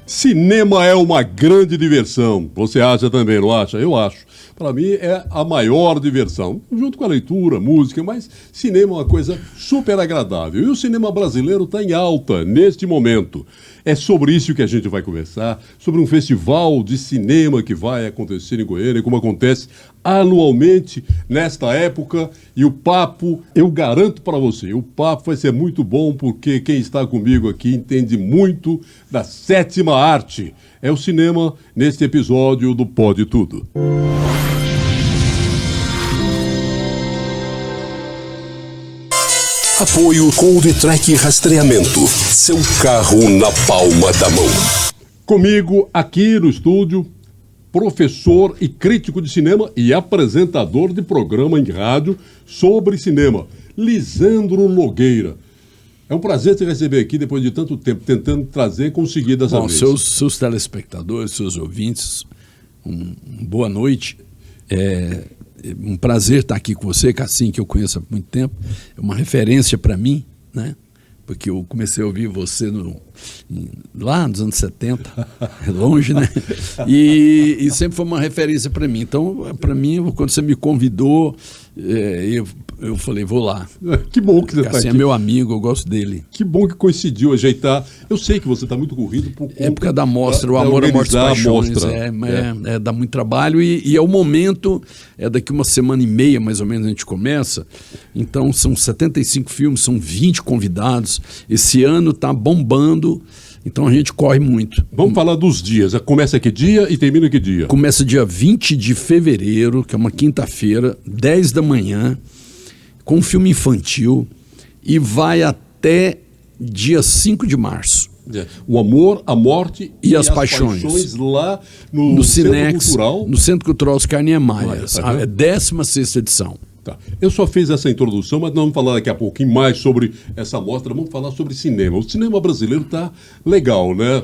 Cinema é uma grande diversão. Você acha também, não acha? Eu acho. Para mim é a maior diversão, junto com a leitura, música, mas cinema é uma coisa super agradável. E o cinema brasileiro está em alta neste momento. É sobre isso que a gente vai conversar, sobre um festival de cinema que vai acontecer em Goiânia, como acontece anualmente nesta época. E o papo, eu garanto para você, o papo vai ser muito bom, porque quem está comigo aqui entende muito da sétima arte. É o cinema neste episódio do Pode Tudo. Apoio Cold Track Rastreamento. Seu carro na palma da mão. Comigo aqui no estúdio, professor e crítico de cinema e apresentador de programa em rádio sobre cinema, Lisandro Nogueira. É um prazer te receber aqui depois de tanto tempo, tentando trazer e conseguir dessa vez. Seus telespectadores, seus ouvintes, boa noite. É um prazer estar aqui com você, Cassim, que eu conheço há muito tempo. É uma referência para mim, né? Porque eu comecei a ouvir você lá nos anos 70, longe, né? E sempre foi uma referência para mim. Então, para mim, quando você me convidou, eu falei, vou lá. Que bom que você está aqui. É meu amigo, eu gosto dele. Que bom que coincidiu ajeitar. Eu sei que você está muito corrido por conta época da mostra, o Amor, a Morte e Paixões. Dá muito trabalho e é o momento, daqui uma semana e meia, mais ou menos, a gente começa. Então, são 75 filmes, são 20 convidados. Esse ano está bombando. Então a gente corre muito. Vamos falar dos dias. Começa que dia e termina que dia? Começa dia 20 de fevereiro, que é uma quinta-feira, 10 da manhã, com um filme infantil, e vai até dia 5 de março. O Amor, a Morte e as Paixões lá no Cinex, Centro Cultural. No Centro Cultural Oscar Niemeyer, a 16ª edição. Tá. Eu só fiz essa introdução, mas nós vamos falar daqui a pouquinho mais sobre essa mostra. Vamos falar sobre cinema. O cinema brasileiro está legal, né?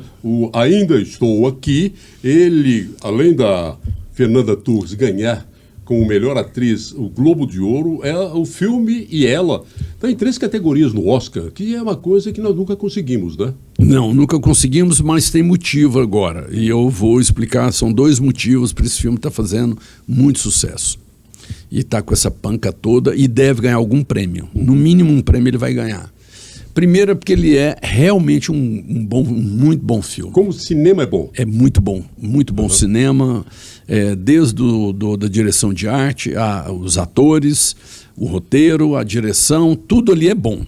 Ainda Estou Aqui, ele, além da Fernanda Torres ganhar como melhor atriz o Globo de Ouro, o filme e ela está em 3 categorias no Oscar, que é uma coisa que nós nunca conseguimos, né? Não, nunca conseguimos, mas tem motivo agora. E eu vou explicar, são 2 motivos para esse filme estar fazendo muito sucesso. E está com essa panca toda e deve ganhar algum prêmio. No mínimo um prêmio ele vai ganhar. Primeiro é porque ele é realmente um muito bom filme. Como o cinema é bom. É muito bom cinema, desde da direção de arte, os atores, o roteiro, a direção, tudo ali é bom.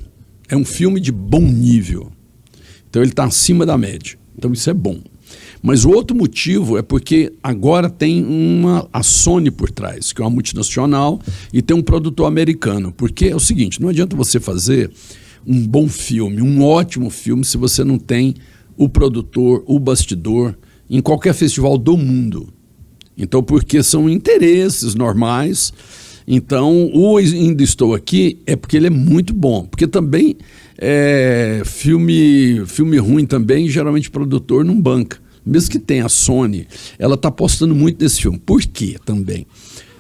É um filme de bom nível. Então ele está acima da média. Então isso é bom. Mas o outro motivo é porque agora tem a Sony por trás, que é uma multinacional, e tem um produtor americano. Porque é o seguinte, não adianta você fazer um bom filme, um ótimo filme, se você não tem o produtor, o bastidor, em qualquer festival do mundo. Então, porque são interesses normais. Então, o Ainda Estou Aqui é porque ele é muito bom. Porque também, filme ruim também, geralmente o produtor não banca. Mesmo que tenha a Sony, ela está apostando muito nesse filme. Por quê também?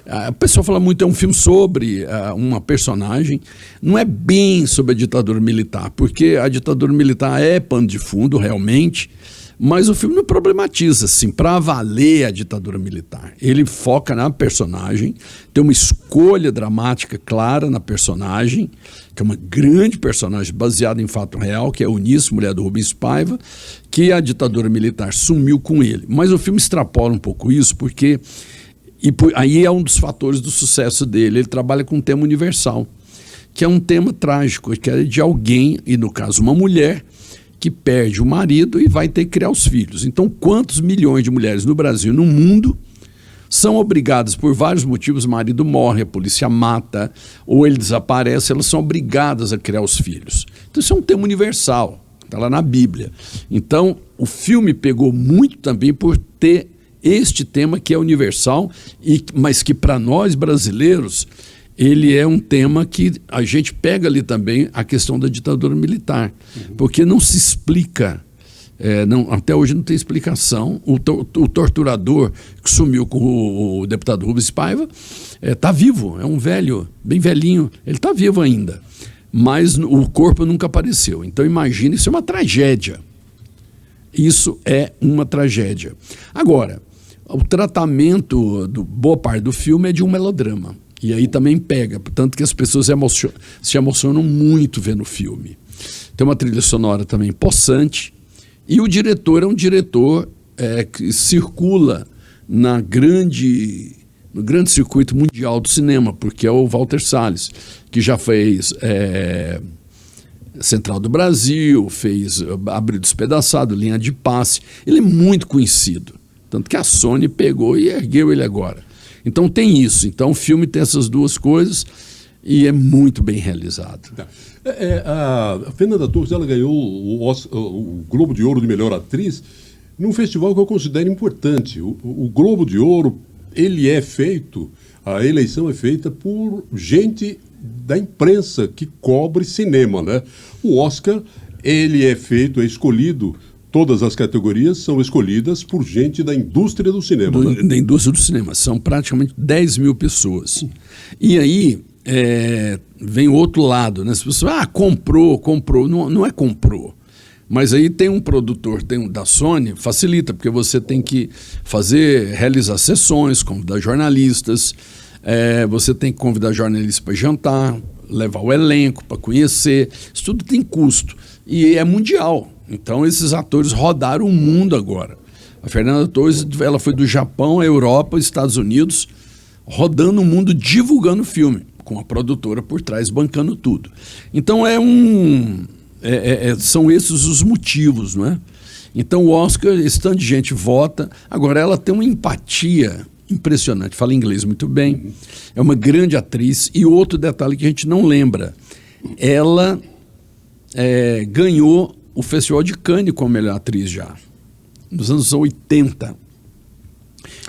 A pessoa fala muito, é um filme sobre uma personagem, não é bem sobre a ditadura militar, porque a ditadura militar é pano de fundo, realmente, mas o filme não problematiza, assim, para valer a ditadura militar. Ele foca na personagem, tem uma escolha dramática clara na personagem, que é uma grande personagem baseada em fato real, que é Eunice, mulher do Rubens Paiva, que a ditadura militar sumiu com ele. Mas o filme extrapola um pouco isso, porque aí é um dos fatores do sucesso dele. Ele trabalha com um tema universal, que é um tema trágico, que é de alguém, e no caso uma mulher, que perde o marido e vai ter que criar os filhos. Então, quantos milhões de mulheres no Brasil e no mundo são obrigadas, por vários motivos, o marido morre, a polícia mata, ou ele desaparece, elas são obrigadas a criar os filhos. Então, isso é um tema universal, está lá na Bíblia. Então, o filme pegou muito também por ter este tema que é universal, mas que para nós brasileiros, ele é um tema que a gente pega ali também a questão da ditadura militar, porque não se explica, até hoje não tem explicação. O torturador que sumiu com o deputado Rubens Paiva está vivo, é um velho, bem velhinho, ele está vivo ainda, mas o corpo nunca apareceu. Então imagina, isso é uma tragédia. Isso é uma tragédia. Agora, o tratamento, boa parte do filme é de um melodrama. E aí também pega, tanto que as pessoas se emocionam muito vendo o filme. Tem uma trilha sonora também possante. E o diretor é um diretor que circula no grande circuito mundial do cinema, porque é o Walter Salles, que já fez Central do Brasil, fez Abril Despedaçado, Linha de Passe. Ele é muito conhecido, tanto que a Sony pegou e ergueu ele agora. Então tem isso. Então o filme tem essas duas coisas e é muito bem realizado. A Fernanda Torres, ela ganhou o Globo de Ouro de melhor atriz num festival que eu considero importante. O Globo de Ouro, a eleição é feita por gente da imprensa que cobre cinema, né? O Oscar, ele é escolhido, todas as categorias são escolhidas por gente da indústria do cinema. Da indústria do cinema. São praticamente 10 mil pessoas. E aí vem o outro lado, né? As pessoas, comprou. Não é comprou. Mas aí tem um produtor, da Sony, facilita, porque você tem que realizar sessões, convidar jornalistas, você tem que convidar jornalistas para jantar, levar o elenco para conhecer, isso tudo tem custo. E é mundial. Então esses atores rodaram o mundo agora. A Fernanda Torres, ela foi do Japão, à Europa, Estados Unidos, rodando o mundo, divulgando o filme, com a produtora por trás, bancando tudo. Então são esses os motivos, não é? Então o Oscar, esse tanto de gente vota. Agora, ela tem uma empatia impressionante, fala inglês muito bem, é uma grande atriz. E outro detalhe que a gente não lembra, ela ganhou o Festival de Cannes como melhor atriz já, nos anos 80.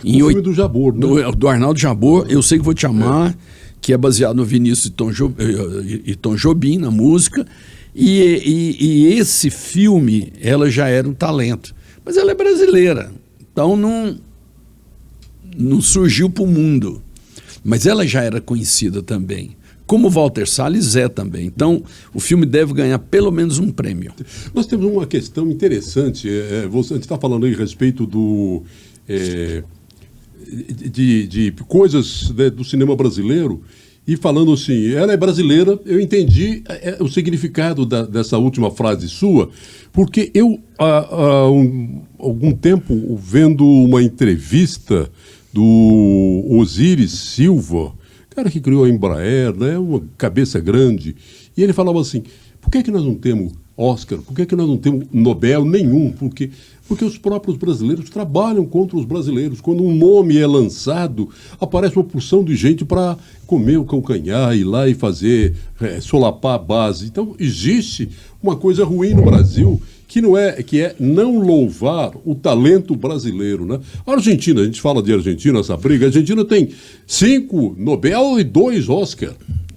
O filme do Jabor, né? Do Arnaldo Jabor, Eu Sei Que Vou Te Amar, que é baseado no Vinícius e Tom Jobim, na música. E esse filme, ela já era um talento. Mas ela é brasileira, então não surgiu para o mundo. Mas ela já era conhecida também, como Walter Salles também. Então, o filme deve ganhar pelo menos um prêmio. Nós temos uma questão interessante. Você está falando aí a respeito de coisas do cinema brasileiro. E falando assim, ela é brasileira, eu entendi o significado dessa última frase sua, porque eu, há algum tempo, vendo uma entrevista do Osiris Silva, cara que criou a Embraer, né, uma cabeça grande, e ele falava assim, por que nós não temos Oscar, por que nós não temos Nobel nenhum? Porque os próprios brasileiros trabalham contra os brasileiros. Quando um nome é lançado, aparece uma porção de gente para comer o calcanhar, ir lá e fazer, solapar a base. Então, existe uma coisa ruim no Brasil, que é não louvar o talento brasileiro, né? A Argentina, a gente fala de Argentina, essa briga, a Argentina tem 5 Nobel e 2 Oscar.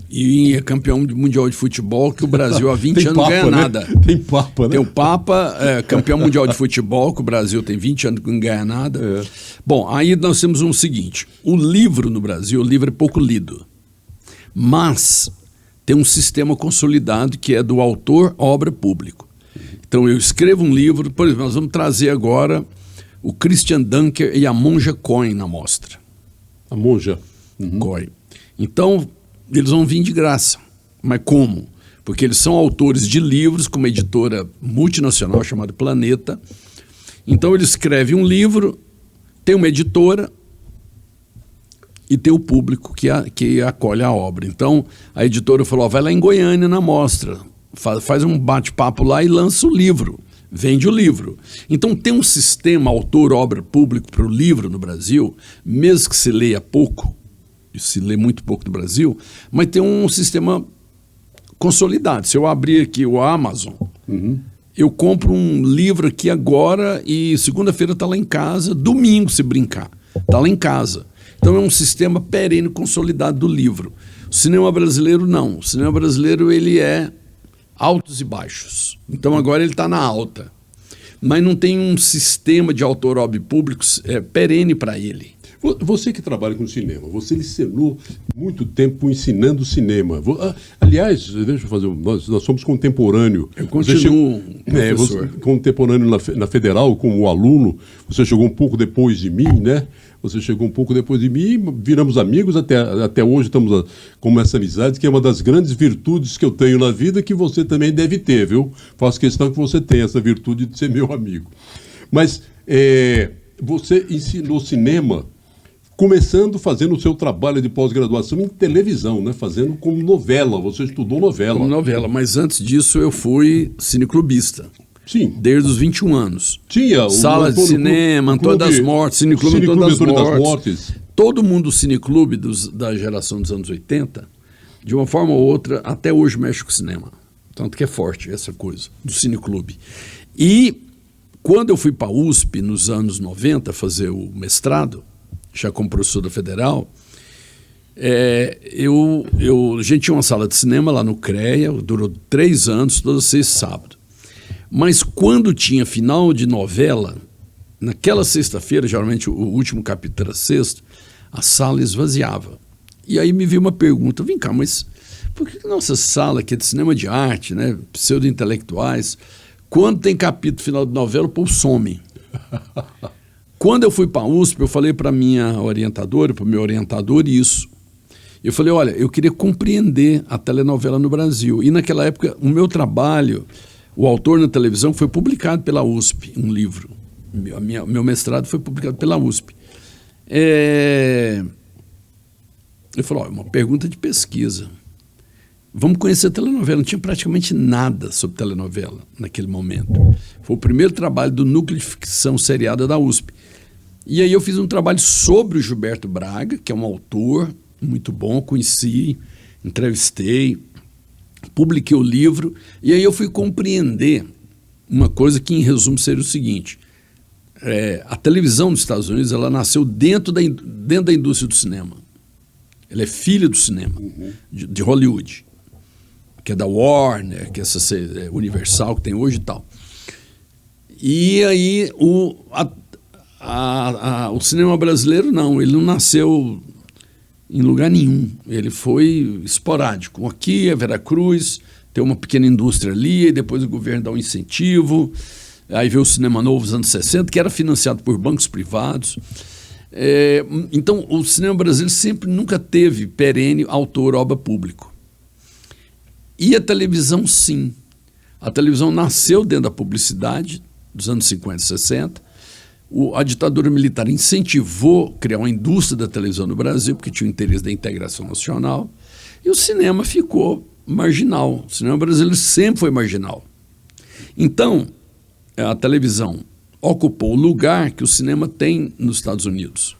E é campeão mundial de futebol, que o Brasil há 20 anos não ganha nada. Tem Papa, né? Tem o Papa, campeão mundial de futebol, que o Brasil tem 20 anos que não ganha nada. Bom, aí nós temos o seguinte, o livro no Brasil, o livro é pouco lido, mas tem um sistema consolidado que é do autor, obra, público. Então eu escrevo um livro, por exemplo, nós vamos trazer agora o Christian Dunker e a Monja Cohen na mostra. A Monja Cohen. Então, eles vão vir de graça. Mas como? Porque eles são autores de livros com uma editora multinacional chamada Planeta. Então ele escreve um livro, tem uma editora e tem o público que acolhe a obra. Então a editora falou, vai lá em Goiânia na mostra, faz um bate-papo lá e lança o livro, vende o livro. Então tem um sistema autor, obra, público para o livro no Brasil, mesmo que se leia pouco, se lê muito pouco no Brasil, mas tem um sistema consolidado. Se eu abrir aqui o Amazon, eu compro um livro aqui agora e segunda-feira está lá em casa, domingo, se brincar, está lá em casa. Então é um sistema perene consolidado do livro. O cinema brasileiro não. O cinema brasileiro ele é altos e baixos. Então agora ele está na alta. Mas não tem um sistema de autor, obra, públicos perene para ele. Você que trabalha com cinema, você licenciou muito tempo ensinando cinema. Aliás, deixa eu fazer. Nós somos contemporâneos. Eu continuo você, contemporâneo na Federal, como aluno. Você chegou um pouco depois de mim, né? Você chegou um pouco depois de mim, viramos amigos, até hoje estamos com essa amizade, que é uma das grandes virtudes que eu tenho na vida, que você também deve ter, viu? Faço questão que você tenha essa virtude de ser meu amigo. Mas você ensinou cinema começando fazendo o seu trabalho de pós-graduação em televisão, né? Fazendo como novela, você estudou novela. Como novela, mas antes disso eu fui cineclubista. Sim. Desde os 21 anos. Tinha sala de cinema, Antônio das Mortes, cineclube Antônio das Mortes. Todo mundo do cineclube da geração dos anos 80, de uma forma ou outra, até hoje mexe com cinema. Tanto que é forte essa coisa do cineclube. E quando eu fui para a USP, nos anos 90, fazer o mestrado, já como professor da Federal, a gente tinha uma sala de cinema lá no CREA, durou 3 anos, todas as 6 sábados. Mas quando tinha final de novela, naquela sexta-feira, geralmente o último capítulo era sexta, a sala esvaziava. E aí me veio uma pergunta, vem cá, mas por que nossa sala, que é de cinema de arte, né, pseudo-intelectuais, quando tem capítulo final de novela, o povo some? Quando eu fui para a USP, eu falei para minha orientadora, para o meu orientador, isso. Eu falei, olha, eu queria compreender a telenovela no Brasil. E naquela época, o meu trabalho, o Autor na Televisão, foi publicado pela USP, um livro. Meu mestrado foi publicado pela USP. Eu falei, olha, uma pergunta de pesquisa. Vamos conhecer a telenovela. Não tinha praticamente nada sobre telenovela naquele momento. Foi o primeiro trabalho do Núcleo de Ficção Seriada da USP. E aí eu fiz um trabalho sobre o Gilberto Braga, que é um autor muito bom, conheci, entrevistei, publiquei o livro, e aí eu fui compreender uma coisa que, em resumo, seria o seguinte. A televisão nos Estados Unidos, ela nasceu dentro da indústria do cinema. Ela é filha do cinema, de Hollywood, que é da Warner, que é essa Universal que tem hoje e tal. E aí o cinema brasileiro não, ele não nasceu em lugar nenhum, ele foi esporádico. Aqui é Veracruz, tem uma pequena indústria ali, e depois o governo dá um incentivo, aí veio o Cinema Novo dos anos 60, que era financiado por bancos privados. Então o cinema brasileiro nunca teve perene autor, obra público. E a televisão, sim. A televisão nasceu dentro da publicidade dos anos 50 e 60. A ditadura militar incentivou criar uma indústria da televisão no Brasil, porque tinha o interesse da integração nacional, e o cinema ficou marginal. O cinema brasileiro sempre foi marginal. Então, a televisão ocupou o lugar que o cinema tem nos Estados Unidos.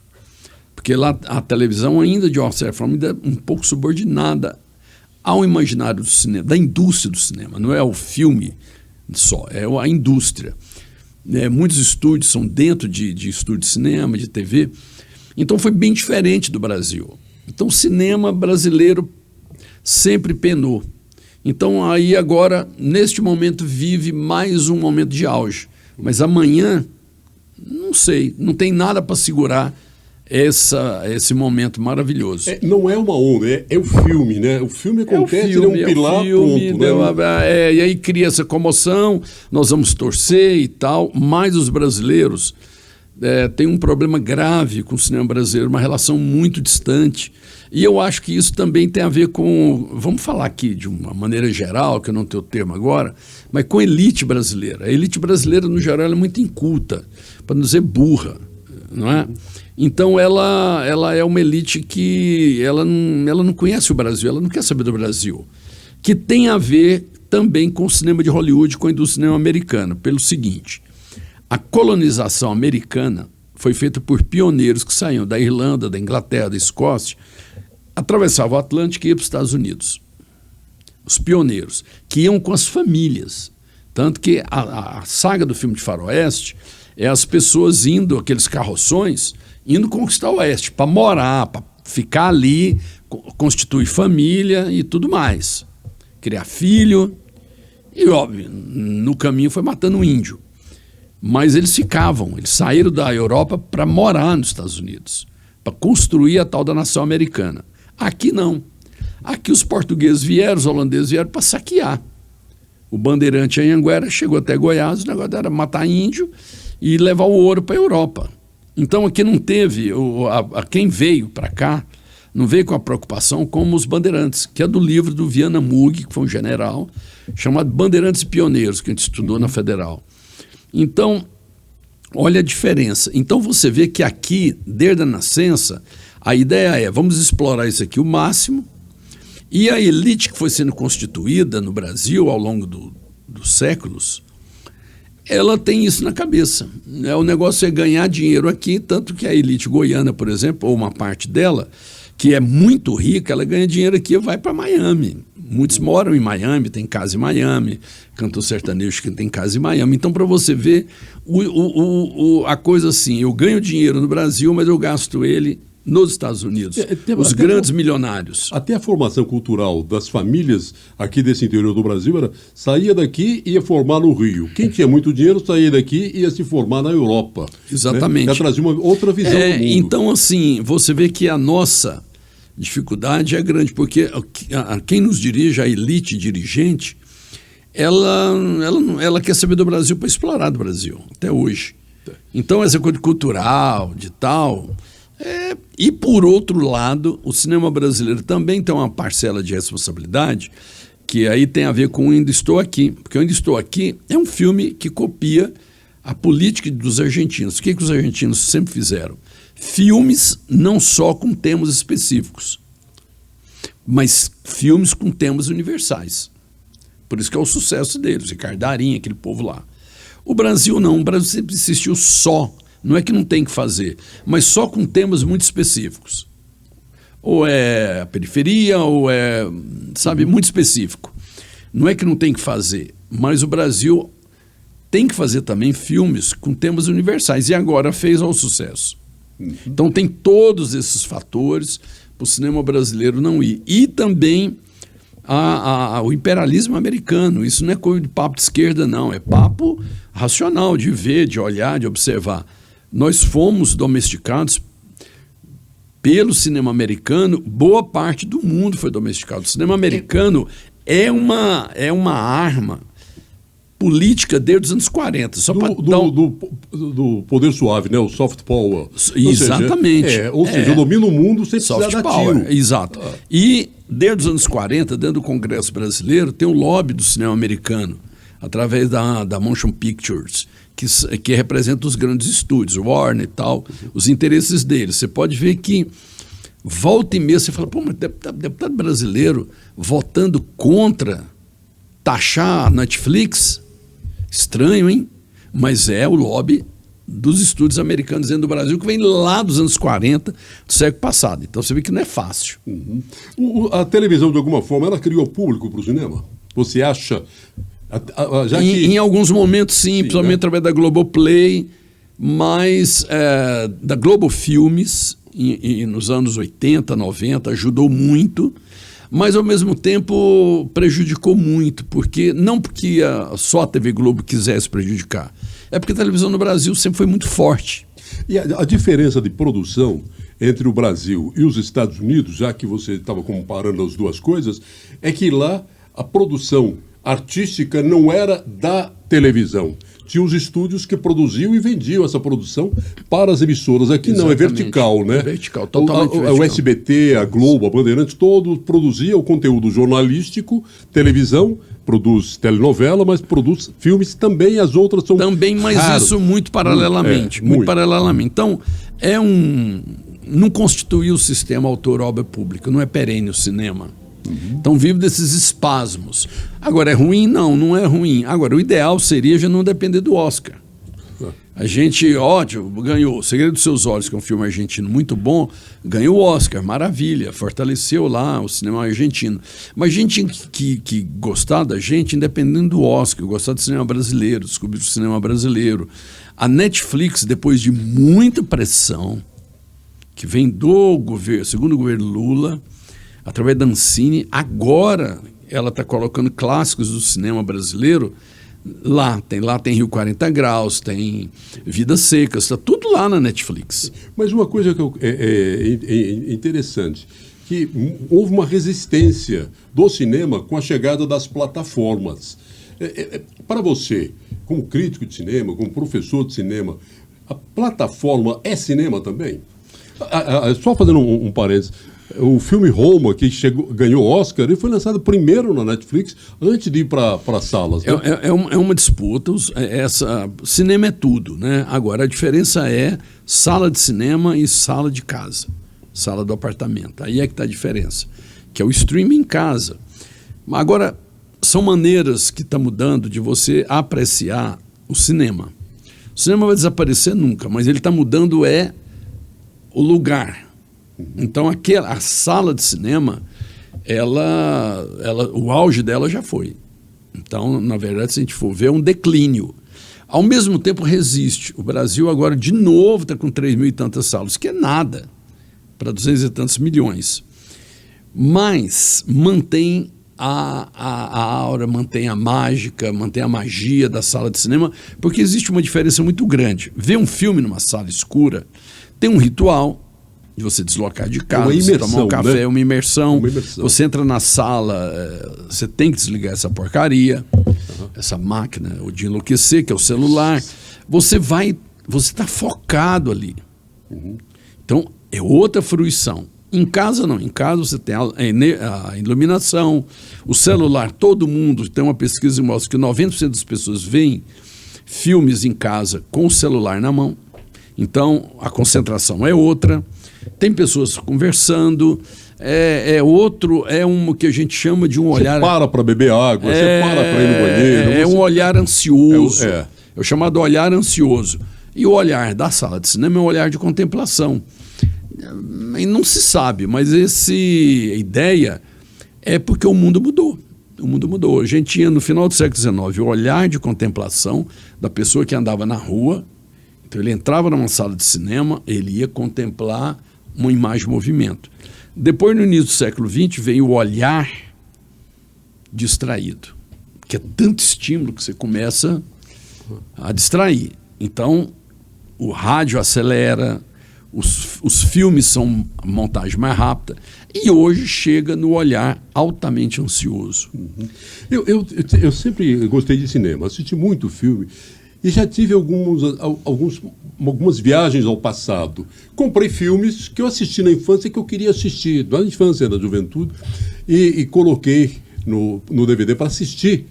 Porque lá a televisão ainda, de uma certa forma, ainda é um pouco subordinada ao imaginário do cinema, da indústria do cinema. Não é o filme só, é a indústria. Muitos estúdios são dentro de estúdio de cinema, de TV. Então foi bem diferente do Brasil. Então o cinema brasileiro sempre penou. Então aí agora, neste momento, vive mais um momento de auge. Mas amanhã, não sei, não tem nada para segurar esse momento maravilhoso. Não é uma onda, é o filme, né? O filme acontece, ele é um pilar pronto. Né? E aí cria essa comoção, nós vamos torcer e tal, mas os brasileiros têm um problema grave com o cinema brasileiro, uma relação muito distante. E eu acho que isso também tem a ver com, vamos falar aqui de uma maneira geral, que eu não tenho o termo agora, mas com a elite brasileira. A elite brasileira, no geral, é muito inculta, para não dizer burra, não é? Então ela é uma elite que ela não conhece o Brasil, ela não quer saber do Brasil, que tem a ver também com o cinema de Hollywood, com a indústria do cinema americana, pelo seguinte: a colonização americana foi feita por pioneiros que saíam da Irlanda, da Inglaterra, da Escócia, atravessavam o Atlântico e iam para os Estados Unidos. Os pioneiros, que iam com as famílias. Tanto que a saga do filme de faroeste é as pessoas indo, aqueles carroções, indo conquistar o Oeste, para morar, para ficar ali, constituir família e tudo mais. Criar filho. E, óbvio, no caminho foi matando um índio. Mas eles ficavam, eles saíram da Europa para morar nos Estados Unidos, para construir a tal da nação americana. Aqui não. Aqui os portugueses vieram, os holandeses vieram para saquear. O bandeirante Anhanguera chegou até Goiás, o negócio era matar índio e levar o ouro para a Europa. Então aqui não teve, quem veio para cá, não veio com a preocupação como os bandeirantes, que é do livro do Viana Mug, que foi um general, chamado Bandeirantes e Pioneiros, que a gente estudou na Federal. Então, olha a diferença. Então você vê que aqui, desde a nascença, a ideia é, vamos explorar isso aqui o máximo, e a elite que foi sendo constituída no Brasil ao longo dos séculos, ela tem isso na cabeça. O negócio é ganhar dinheiro aqui, tanto que a elite goiana, por exemplo, ou uma parte dela, que é muito rica, ela ganha dinheiro aqui e vai para Miami. Muitos moram em Miami, tem casa em Miami, cantor sertanejo que tem casa em Miami. Então, para você ver a coisa assim, eu ganho dinheiro no Brasil, mas eu gasto ele nos Estados Unidos. Os grandes milionários. Até a formação cultural das famílias aqui desse interior do Brasil era saía daqui e ia formar no Rio. Quem tinha muito dinheiro saía daqui e ia se formar na Europa. Exatamente. Né? Já trazia uma outra visão do mundo. Então, assim, você vê que a nossa dificuldade é grande, porque quem nos dirige, a elite dirigente, ela quer saber do Brasil para explorar do Brasil, até hoje. Então, essa coisa cultural, de tal... E, por outro lado, o cinema brasileiro também tem uma parcela de responsabilidade, que aí tem a ver com o Ainda Estou Aqui. Porque o Ainda Estou Aqui é um filme que copia a política dos argentinos. O que os argentinos sempre fizeram? Filmes não só com temas específicos, mas filmes com temas universais. Por isso que é o sucesso deles, Ricardo Darín, aquele povo lá. O Brasil não, o Brasil sempre insistiu só, não é que não tem que fazer, mas só com temas muito específicos. Ou é a periferia, ou é, sabe, muito específico. Não é que não tem que fazer, mas o Brasil tem que fazer também filmes com temas universais, e agora fez ao sucesso. Então tem todos esses fatores para o cinema brasileiro não ir. E também o imperialismo americano. Isso não é coisa de papo de esquerda, não. É papo racional, de ver, de olhar, de observar. Nós fomos domesticados pelo cinema americano, boa parte do mundo foi domesticado. O cinema americano é uma arma política desde os anos 40. Só do poder suave, né? O soft power. Exatamente. Ou seja, eu domino o mundo sem precisar dar tiro. Exato. E desde os anos 40, dentro do Congresso Brasileiro, tem um lobby do cinema americano, através da Motion Pictures, que representa os grandes estúdios, Warner e tal, os interesses deles. Você pode ver que volta e meia você fala, pô, mas deputado brasileiro votando contra taxar a Netflix? Estranho, hein? Mas é o lobby dos estúdios americanos dentro do Brasil, que vem lá dos anos 40 do século passado. Então você vê que não é fácil. A televisão, de alguma forma, ela criou público para o cinema? Você acha... Em alguns momentos, sim, principalmente, né? Através da Globoplay, mas da Globo Filmes, nos anos 80, 90, ajudou muito, mas ao mesmo tempo prejudicou muito, não porque só a TV Globo quisesse prejudicar, é porque a televisão no Brasil sempre foi muito forte. E a diferença de produção entre o Brasil e os Estados Unidos, já que você estava comparando as duas coisas, é que lá a produção artística não era da televisão. Tinha os estúdios que produziam e vendiam essa produção para as emissoras. Aqui não, é vertical, né? É vertical, totalmente vertical. O SBT, a Globo, a Bandeirantes, todos produziam o conteúdo jornalístico, televisão, produz telenovela, mas produz filmes também, as outras são também, mas raros. Isso muito paralelamente. Muito paralelamente. Então, não constitui o sistema autor-obra pública, não é perene o cinema. Então vive desses espasmos. Agora, é ruim? Não é ruim. Agora, o ideal seria já não depender do Oscar. A gente, ótimo, ganhou O Segredo dos Seus Olhos, que é um filme argentino muito bom, ganhou o Oscar, maravilha, fortaleceu lá o cinema argentino. Mas a gente que gostar da gente, independente do Oscar, gostar do cinema brasileiro, descobrir o cinema brasileiro. A Netflix, depois de muita pressão, que vem do governo, segundo o governo Lula, através da Ancine, agora ela está colocando clássicos do cinema brasileiro Lá tem Rio 40 Graus, tem Vidas Secas, está tudo lá na Netflix. Mas uma coisa que é interessante, que houve uma resistência do cinema com a chegada das plataformas. Para você, como crítico de cinema, como professor de cinema, a plataforma é cinema também? Só fazendo um parênteses, o filme Roma, que ganhou Oscar, ele foi lançado primeiro na Netflix, antes de ir para salas. Né? É uma disputa. Cinema é tudo, né? Agora, a diferença é sala de cinema e sala de casa, sala do apartamento. Aí é que está a diferença, que é o streaming em casa. Agora, são maneiras que estão mudando de você apreciar o cinema. O cinema vai desaparecer nunca, mas ele está mudando o lugar. Então, a sala de cinema, o auge dela já foi. Então, na verdade, se a gente for ver, é um declínio. Ao mesmo tempo, resiste. O Brasil agora, de novo, está com 3 mil e tantas salas, que é nada para 200 e tantos milhões. Mas mantém a aura, mantém a mágica, mantém a magia da sala de cinema, porque existe uma diferença muito grande. Ver um filme numa sala escura tem um ritual de você deslocar de casa, você tomar um café, né? Uma imersão. Você entra na sala, você tem que desligar essa porcaria, essa máquina de enlouquecer, que é o celular. Você está focado ali. Então, é outra fruição. Em casa não, em casa você tem a iluminação, o celular, todo mundo, tem uma pesquisa que mostra que 90% das pessoas veem filmes em casa com o celular na mão, então a concentração é outra, tem pessoas conversando, é um que a gente chama de um olhar... Você para beber água, você para ir no banheiro... É um olhar ansioso, é o chamado olhar ansioso, e o olhar da sala de cinema é um olhar de contemplação. E não se sabe, mas essa ideia é porque o mundo mudou. O mundo mudou. A gente tinha, no final do século XIX, o olhar de contemplação da pessoa que andava na rua. Então, ele entrava numa sala de cinema, ele ia contemplar uma imagem em movimento. Depois, no início do século XX, veio o olhar distraído, que é tanto estímulo que você começa a distrair. Então, o rádio acelera, os filmes são montagem mais rápida, e hoje chega no olhar altamente ansioso. Eu sempre gostei de cinema, assisti muito filme e já tive algumas viagens ao passado. Comprei filmes que eu assisti na infância, que eu queria assistir, na infância, na juventude, e coloquei no DVD para assistir.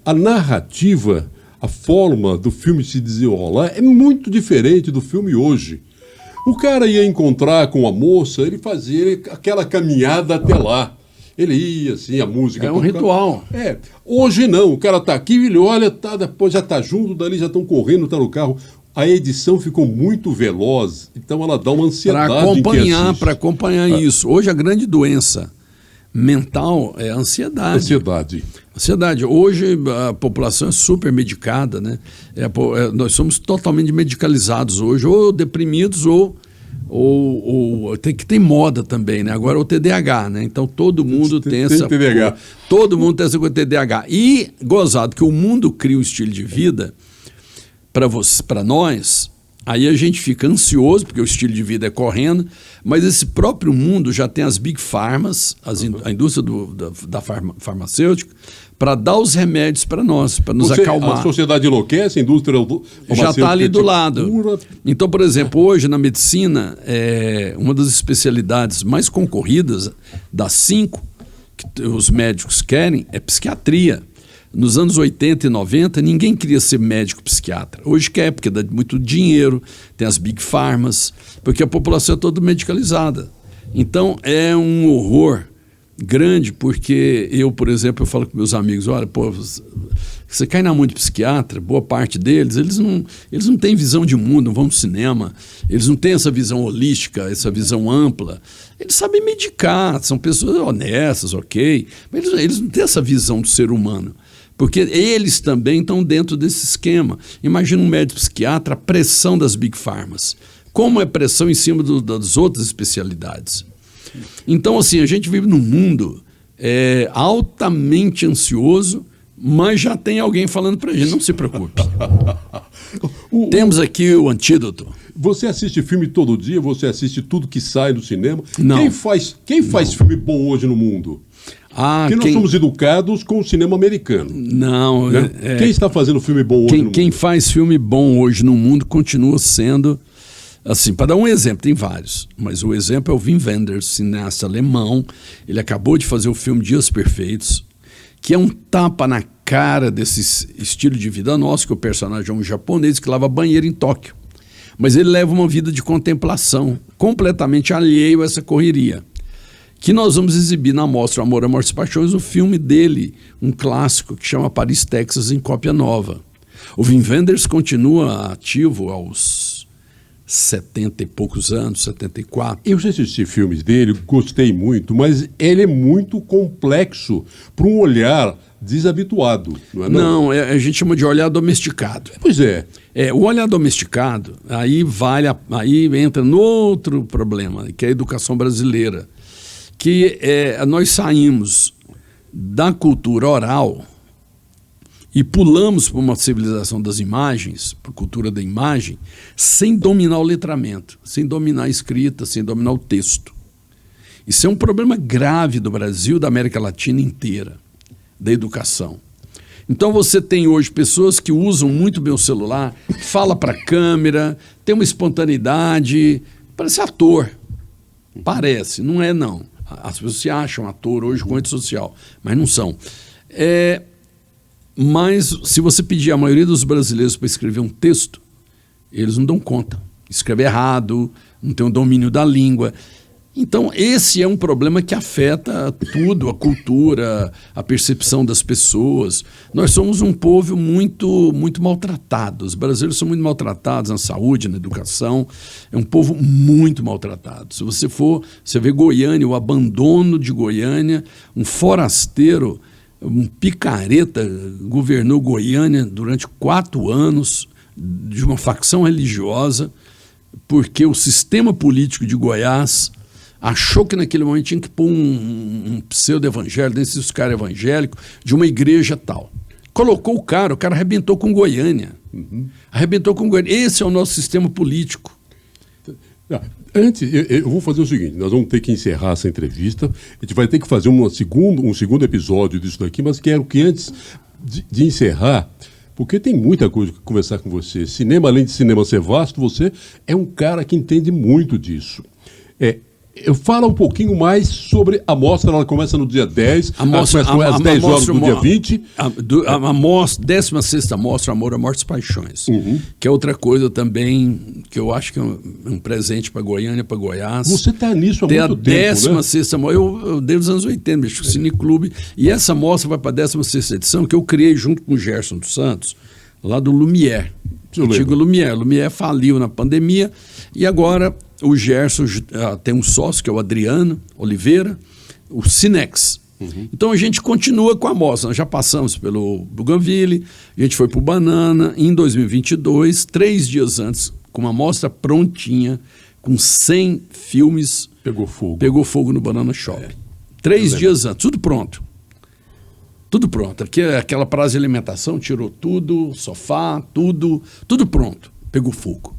A narrativa, a forma do filme se desenrolar é muito diferente do filme hoje. O cara ia encontrar com a moça, ele fazia aquela caminhada até lá. Ele ia, assim, a música... É um ritual. Hoje não, o cara está aqui, ele olha, depois já está junto, dali já estão correndo, está no carro. A edição ficou muito veloz, então ela dá uma ansiedade para acompanhar isso. Hoje a grande doença mental é a ansiedade. Ansiedade. Hoje a população é super medicada, né? Nós somos totalmente medicalizados hoje, ou deprimidos, ou tem moda também, né? Agora o TDAH, né? Então todo mundo tem essa TDAH. Todo mundo tem essa coisa de TDAH. E gozado que o mundo cria um estilo de vida para nós. Aí a gente fica ansioso, porque o estilo de vida é correndo, mas esse próprio mundo já tem as big pharmas, a indústria da farmacêutica, para dar os remédios para nós, para nos acalmar. A sociedade enlouquece, a indústria farmacêutica já está ali do lado. Então, por exemplo, hoje na medicina, uma das especialidades mais concorridas, das 5 que os médicos querem, é psiquiatria. Nos anos 80 e 90, ninguém queria ser médico psiquiatra. Hoje quer, porque dá muito dinheiro, tem as big pharmas, porque a população é toda medicalizada. Então, é um horror grande, porque eu, por exemplo, eu falo com meus amigos, olha, pô, você cai na mão de psiquiatra, boa parte deles, eles não têm visão de mundo, não vão no cinema, eles não têm essa visão holística, essa visão ampla. Eles sabem medicar, são pessoas honestas, ok, mas eles não têm essa visão do ser humano. Porque eles também estão dentro desse esquema. Imagina um médico psiquiatra, a pressão das big pharmas. Como é pressão em cima das outras especialidades. Então, assim, a gente vive num mundo altamente ansioso, Mas já tem alguém falando pra gente, não se preocupe. Temos aqui o antídoto. Você assiste filme todo dia? Você assiste tudo que sai do cinema? Não. Quem faz filme bom hoje no mundo? Porque nós somos educados com o cinema americano. Não. Né? Quem está fazendo filme bom hoje no mundo? Quem faz filme bom hoje no mundo continua sendo... Assim, para dar um exemplo, tem vários, mas o exemplo é o Wim Wenders, cineasta alemão. Ele acabou de fazer o filme Dias Perfeitos, que é um tapa na cara desse estilo de vida nosso, que o personagem é um japonês que lava banheiro em Tóquio. Mas ele leva uma vida de contemplação, completamente alheio a essa correria. Que nós vamos exibir na Mostra Amor, Mortes e Paixões, o filme dele, um clássico que chama Paris, Texas, em cópia nova. O Wim Wenders continua ativo aos 70 e poucos anos, 74. Eu já assisti filmes dele, gostei muito, mas ele é muito complexo para um olhar desabituado, não é? Não, a gente chama de olhar domesticado. Pois é. O olhar domesticado, aí entra no outro problema, que é a educação brasileira. Que nós saímos da cultura oral e pulamos para uma civilização das imagens, para a cultura da imagem, sem dominar o letramento, sem dominar a escrita, sem dominar o texto. Isso é um problema grave do Brasil, da América Latina inteira, da educação. Então você tem hoje pessoas que usam muito bem o celular, fala para a câmera, tem uma espontaneidade, parece ator. Parece, não é não. As pessoas se acham ator hoje com rede social, mas não são. Mas se você pedir a maioria dos brasileiros para escrever um texto, eles não dão conta. Escreve errado, não tem o domínio da língua. Então esse é um problema que afeta tudo, a cultura, a percepção das pessoas. Nós somos um povo muito, muito maltratado. Os brasileiros são muito maltratados na saúde, na educação. É um povo muito maltratado. Se você você vê Goiânia, o abandono de Goiânia, um forasteiro, um picareta governou Goiânia durante 4 anos de uma facção religiosa, porque o sistema político de Goiás achou que naquele momento tinha que pôr um pseudo-evangélico, desses caras evangélicos, de uma igreja tal. Colocou o cara arrebentou com Goiânia. Arrebentou com Goiânia. Esse é o nosso sistema político. Antes, eu vou fazer o seguinte, nós vamos ter que encerrar essa entrevista, a gente vai ter que fazer um segundo episódio disso daqui, mas quero que antes de encerrar, porque tem muita coisa que conversar com você. Cinema, além de cinema ser vasto, você é um cara que entende muito disso. Eu falo um pouquinho mais sobre a mostra, ela começa no dia 10, começa às 10 horas do dia 20. A mostra, 16ª Mostra Amor, Mortes e Paixões, que é outra coisa também que eu acho que é um presente para Goiânia, para Goiás. Você está nisso há muito tempo, né? Tem a 16ª Mostra, eu desde os anos 80, mexo com o Cineclube, e essa mostra vai para a 16ª edição, que eu criei junto com o Gerson dos Santos, lá do Lumière, antigo Lumière. Lumière faliu na pandemia, e agora o Gerson tem um sócio, que é o Adriano Oliveira, o Cinex. Então a gente continua com a mostra. Nós já passamos pelo Bougainville, a gente foi para o Banana, em 2022, 3 dias antes, com uma mostra prontinha, com 100 filmes. Pegou fogo no Banana Shopping. 3 dias antes, tudo pronto. Tudo pronto. Aquela praça de alimentação tirou tudo, sofá, tudo pronto. Pegou fogo.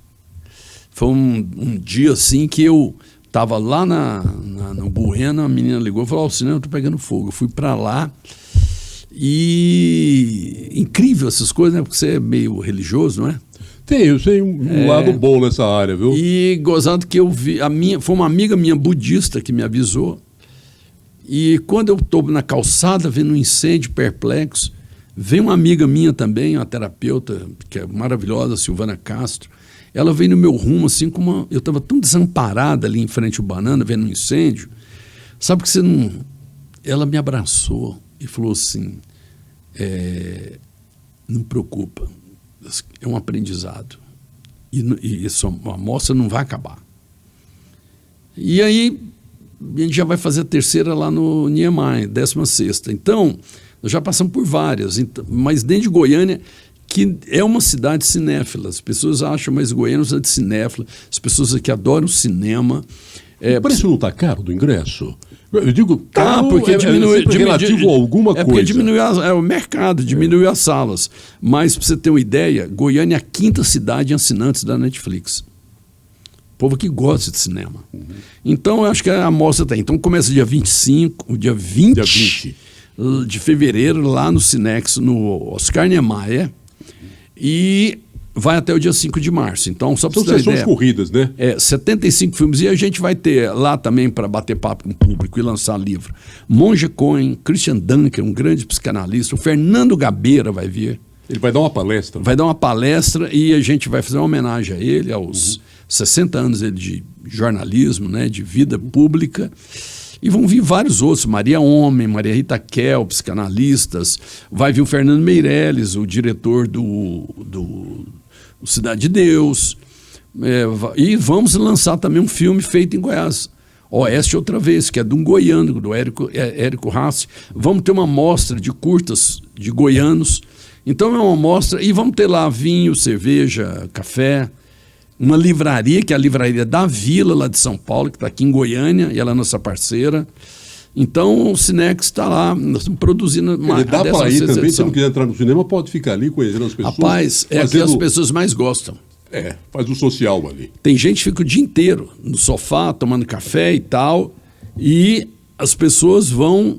Foi um dia assim que eu estava lá no Bueno, a menina ligou e falou: o cinema está pegando fogo. Eu fui para lá e incrível essas coisas, né? Porque você é meio religioso, não é? Eu sei um lado bom nessa área, viu? E gozado que eu vi, foi uma amiga minha budista que me avisou. E quando eu estou na calçada vendo um incêndio perplexo, vem uma amiga minha também, uma terapeuta que é maravilhosa, Silvana Castro. Ela veio no meu rumo, assim, como eu estava tão desamparada ali em frente ao Banana, vendo um incêndio. Sabe que você não... Ela me abraçou e falou assim, não preocupa, é um aprendizado. E essa mostra não vai acabar. E aí, a gente já vai fazer a 3ª lá no Niemeyer, 16ª. Então, nós já passamos por várias, mas dentro de Goiânia, que é uma cidade cinéfila. As pessoas acham, mas Goiânia é uma cidade cinéfila. As pessoas aqui adoram cinema. O preço não está caro do ingresso? Eu digo, caro porque diminui, sempre relativo a alguma coisa. Porque diminui o mercado, diminui as salas. Mas, para você ter uma ideia, Goiânia é a 5ª cidade em assinantes da Netflix. Povo que gosta de cinema. Então, eu acho que a mostra está aí. Então, começa dia 25, dia 20 de fevereiro, lá no Cinex, no Oscar Niemeyer, e vai até o dia 5 de março. Então, só para você ter uma ideia, corridas, né? 75 filmes. E a gente vai ter lá também, para bater papo com o público e lançar livro, Monge Cohen, Christian Dunker, um grande psicanalista, o Fernando Gabeira vai vir. Ele vai dar uma palestra. Vai dar uma palestra e a gente vai fazer uma homenagem a ele, aos 60 anos dele de jornalismo, né, de vida pública. E vão vir vários outros, Maria Homem, Maria Rita Kel, psicanalistas. Vai vir o Fernando Meirelles, o diretor do Cidade de Deus. E vamos lançar também um filme feito em Goiás, Oeste Outra Vez, que é de um goiano, do Érico Rassi. Vamos ter uma mostra de curtas de goianos. Então é uma mostra, e vamos ter lá vinho, cerveja, café, uma livraria, que é a Livraria da Vila, lá de São Paulo, que está aqui em Goiânia, e ela é nossa parceira. Então o Cinex está lá, nós estamos produzindo uma. Dá para ir também, se não quiser entrar no cinema, pode ficar ali conhecendo as pessoas. Rapaz, é o que as pessoas mais gostam. Faz o social ali. Tem gente que fica o dia inteiro no sofá, tomando café e tal, e as pessoas vão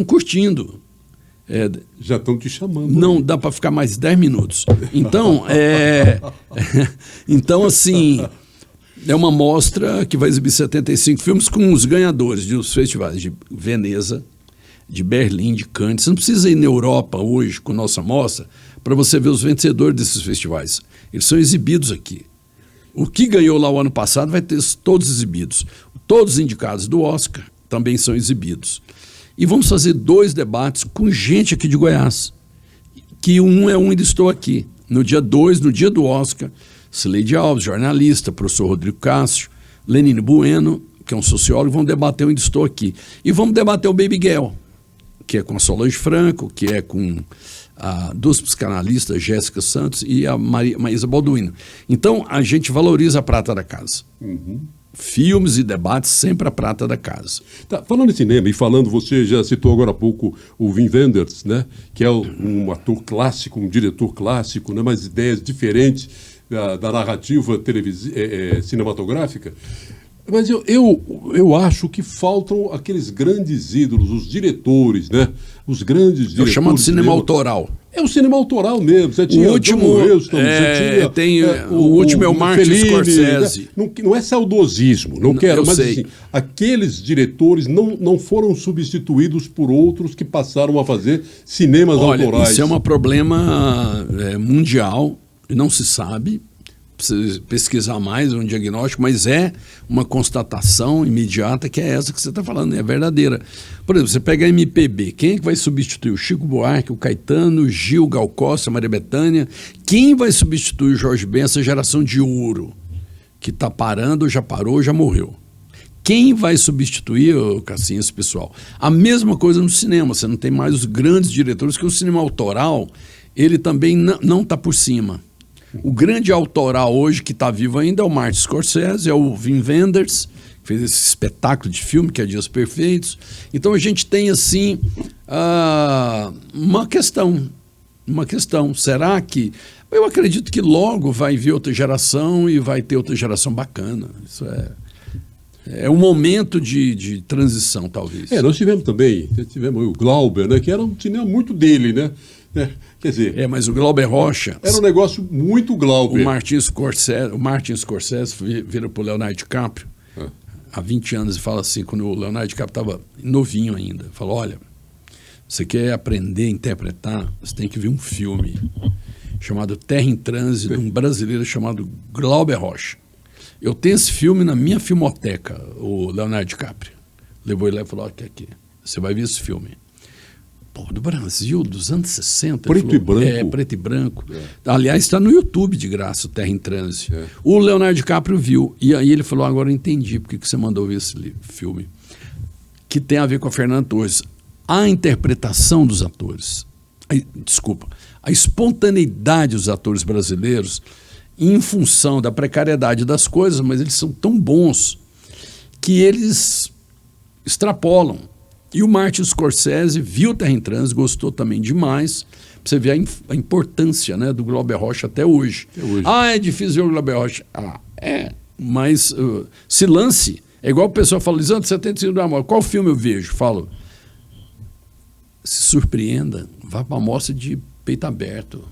curtindo. Já estão te chamando. Não, dá para ficar mais 10 minutos. Então, então, assim, é uma mostra que vai exibir 75 filmes com os ganhadores dos festivais de Veneza, de Berlim, de Cannes. Você não precisa ir na Europa hoje com nossa mostra para você ver os vencedores desses festivais. Eles são exibidos aqui. O que ganhou lá o ano passado vai ter todos exibidos. Todos os indicados do Oscar também são exibidos. E vamos fazer 2 debates com gente aqui de Goiás, que um é um Ainda Estou Aqui. No dia 2, no dia do Oscar, Cileide Alves, jornalista, professor Rodrigo Cássio, Lenine Bueno, que é um sociólogo, vão debater o Ainda Estou Aqui. E vamos debater o Baby Girl, que é com a Solange Franco, que é com duas psicanalistas, Jéssica Santos e a Maísa Balduino. Então, a gente valoriza a prata da casa. Filmes e debates, sempre a prata da casa. Tá, falando em cinema e falando, você já citou agora há pouco o Wim Wenders, né? Que é um ator clássico, um diretor clássico, né? Mas ideias diferentes da narrativa cinematográfica. Mas eu acho que faltam aqueles grandes ídolos, os diretores, né? Os grandes diretores. Eu chamo de cinema autoral. É o cinema autoral mesmo. Você tinha o último, o último é o Martin Scorsese. Né? Não é saudosismo, não quero, mas assim, aqueles diretores não foram substituídos por outros que passaram a fazer cinemas autorais. Isso é um problema mundial, não se sabe. Precisa pesquisar mais, um diagnóstico, mas é uma constatação imediata que é essa que você está falando, é verdadeira. Por exemplo, você pega a MPB, quem é que vai substituir? O Chico Buarque, o Caetano, o Gil, o Gal Costa, a Maria Bethânia? Quem vai substituir o Jorge Ben, essa geração de ouro, que está parando, já parou, já morreu? Quem vai substituir, Cassinha, esse pessoal? A mesma coisa no cinema, você não tem mais os grandes diretores, que o cinema autoral, ele também não está por cima. O grande autoral hoje que está vivo ainda é o Martin Scorsese, é o Wim Wenders, que fez esse espetáculo de filme que é Dias Perfeitos. Então a gente tem assim uma questão. Será que... Eu acredito que logo vai vir outra geração e vai ter outra geração bacana. Isso é um momento de transição, talvez. Nós tivemos também o Glauber, né, que era um cinema muito dele, né? Quer dizer, mas o Glauber Rocha... Era um negócio muito Glauber. O Martin Scorsese vira para o Leonardo DiCaprio há 20 anos e fala assim, quando o Leonardo DiCaprio estava novinho ainda, falou, olha, você quer aprender a interpretar, você tem que ver um filme chamado Terra em Trânsito, de um brasileiro chamado Glauber Rocha. Eu tenho esse filme na minha filmoteca, o Leonardo DiCaprio. Levou ele lá e falou, olha, aqui, você vai ver esse filme. Do Brasil, dos anos 60. Preto e branco. Preto e branco. Aliás, está no YouTube de graça, o Terra em Trânsito. O Leonardo DiCaprio viu, e aí ele falou, agora eu entendi porque que você mandou ver esse filme. Que tem a ver com a Fernanda Torres. A interpretação dos atores, a espontaneidade dos atores brasileiros, em função da precariedade das coisas, mas eles são tão bons que eles extrapolam. E o Martin Scorsese viu Terra em Trânsito, gostou também demais. Pra você ver a importância, né, do Glauber Rocha até hoje. É difícil ver o Glauber Rocha. Mas se lance. É igual o pessoal fala, Lisandro, 75 do Amor, qual filme eu vejo? Falo, se surpreenda, vá para a mostra de peito aberto.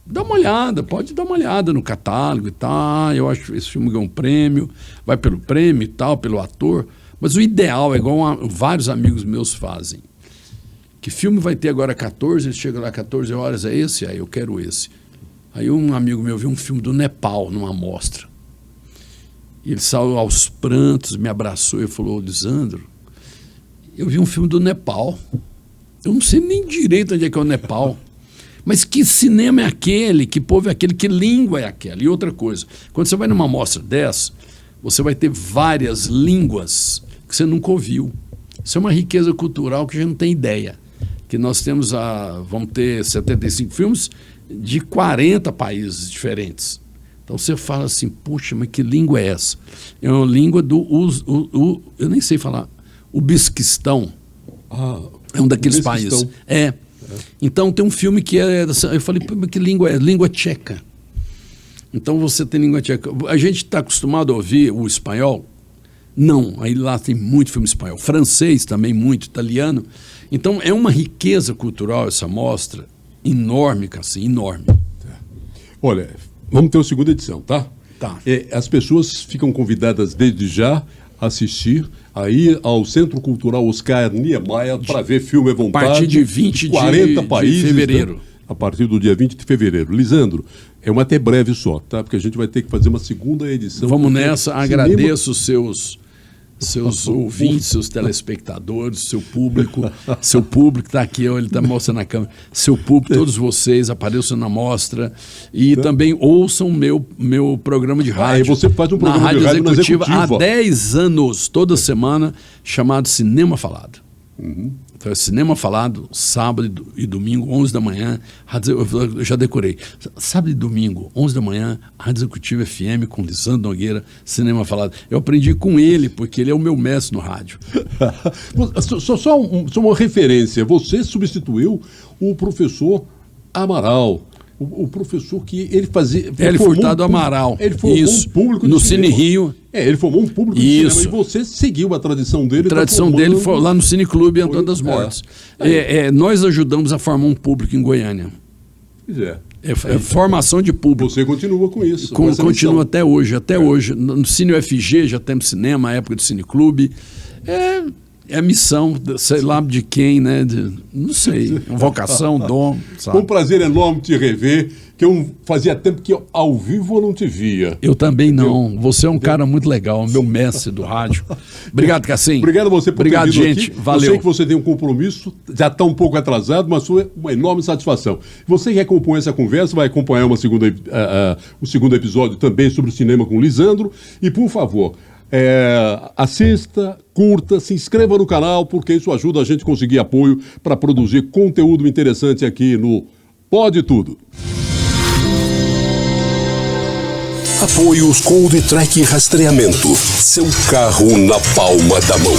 Dá uma olhada, pode dar uma olhada no catálogo e tal. Eu acho que esse filme ganhou um prêmio, vai pelo prêmio e tal, pelo ator. Mas o ideal é igual vários amigos meus fazem. Que filme vai ter agora 14? Ele chega lá 14 horas, é esse? Aí eu quero esse. Aí um amigo meu viu um filme do Nepal numa mostra. E ele saiu aos prantos, me abraçou e falou, Lisandro, eu vi um filme do Nepal. Eu não sei nem direito onde é que é o Nepal. Mas que cinema é aquele? Que povo é aquele? Que língua é aquela? E outra coisa, quando você vai numa mostra dessa, você vai ter várias línguas que você nunca ouviu. Isso é uma riqueza cultural que a gente não tem ideia. Que nós temos, vamos ter 75 filmes de 40 países diferentes. Então você fala assim, puxa, mas que língua é essa? É uma língua do, eu nem sei falar, Uzbequistão. É um daqueles países. Então tem um filme que eu falei, mas que língua é? Língua tcheca. Então você tem língua tcheca. A gente está acostumado a ouvir o espanhol? Não, aí lá tem muito filme espanhol. Francês também, muito, italiano. Então é uma riqueza cultural essa mostra enorme, assim, enorme. Olha, vamos ter uma segunda edição, tá? Tá. As pessoas ficam convidadas desde já a assistir aí ao Centro Cultural Oscar Niemeyer para ver filme à vontade. A partir de 20 40 países, de fevereiro. Né? A partir do dia 20 de fevereiro. Lisandro, é uma até breve só, tá? Porque a gente vai ter que fazer uma segunda edição. Vamos nessa. Agradeço os seus ouvintes, seus telespectadores, seu público está aqui, ele está mostrando na câmera, seu público, todos vocês apareçam na mostra e também ouçam meu programa de rádio. Você faz um programa na rádio de rádio executiva há 10 anos, toda semana, chamado Cinema Falado. Então é Cinema Falado, sábado e domingo, 11 da manhã, eu já decorei. Sábado e domingo, 11 da manhã, Rádio Executiva FM com Lisandro Nogueira, Cinema Falado. Eu aprendi com ele, porque ele é o meu mestre no rádio. Só uma referência, você substituiu o professor Amaral. O professor que ele fazia... Hélio Furtado Amaral. Ele formou um público no Cine Rio. Ele formou um público de cinema e você seguiu a tradição dele. A tradição dele foi lá no Cine Clube Antônio das Mortes. Nós ajudamos a formar um público em Goiânia. É formação de público. Você continua com isso. Continua até hoje. Hoje. No Cine UFG já temos cinema, a época do Cine Clube. É a missão, sei lá de quem, né? Não sei, vocação, dom. Sabe? Foi um prazer enorme te rever, que eu fazia tempo que ao vivo eu não te via. Eu também não. Você é um cara muito legal, meu mestre do rádio. Obrigado, Cassim. Obrigado a você por ter vindo gente. Aqui. Valeu. Eu sei que você tem um compromisso, já está um pouco atrasado, mas foi uma enorme satisfação. Você que acompanha essa conversa, vai acompanhar o segundo episódio também sobre o cinema com o Lisandro. E, por favor... assista, curta, se inscreva no canal, porque isso ajuda a gente a conseguir apoio para produzir conteúdo interessante aqui no Pode Tudo. Apoios com o D-Track Rastreamento. Seu carro na palma da mão.